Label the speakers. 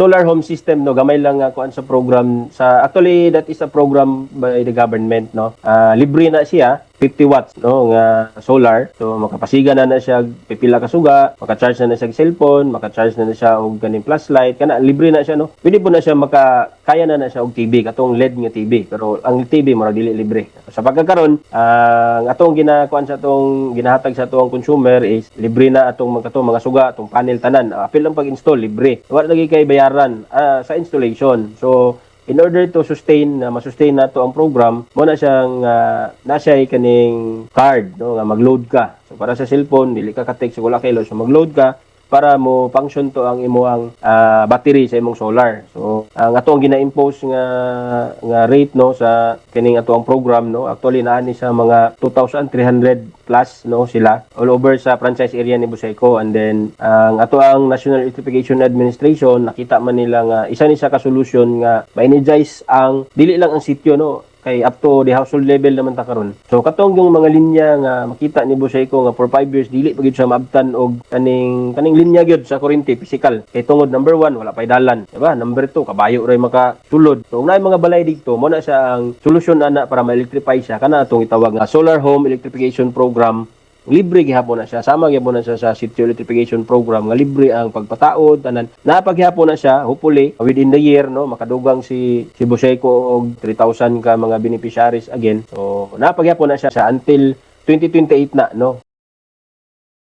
Speaker 1: solar home system, no, gamay lang nga kuan sa program sa, actually that is a program by the government, no. Libre na siya, 50 watts, no, nga solar. So makapasiga na siya pipila ka suga, maka-charge na siya cellphone, maka-charge na siya og ganing flashlight, kana libre na siya, no. Pwede po na siya kaya na siya og TV, katong LED nga TV, pero ang TV mura dili libre. Sa pagkakaron, ang atong ginakuan sa atong ginahatag sa atong consumer is libre na atong mga suga, atong panel tanan. Apil lang pag-install libre. Wala lagi kay bayaran sa installation. So in order to ma-sustain na to ang program, mo na siyang nasay kaning card, no, nga mag-load ka. So para sa cellphone, dili ka ka-text wala kay load, so mag-load ka para mo function to ang imong battery sa imong solar. So ang ato ang gina-impose nga rate, no, sa kining ato ang program, no, actually naani sa mga 2,300 plus, no, sila all over sa franchise area ni Buseco. And then ang ato ang National Electrification Administration, nakita man nila nga isa ni sa ka-solution nga ma-energize ang dili lang ang sitio, no, kay up to the household level naman ta karon. So katong yung mga linya nga makita ni Buseco nga for 5 years dili pa gyud siya maabtan og kaning linya gyud sa kuryente physical. Kay tungod number 1 wala pay dalan, diba? Number 2 kabayo ray makasulod. So naay mga balay dito mo na siya ang solusyon ana para ma-electrify siya kana atong itawag nga solar home electrification program. Libre gihapon na siya, sama gihapon na siya sa city electrification program nga libre ang pagpataod tanan. Napaghapon na siya, hopefully within the year, no, makadugang si Buseco og 3,000 ka mga beneficiaries again. So napaghapon na siya until 2028 na, no.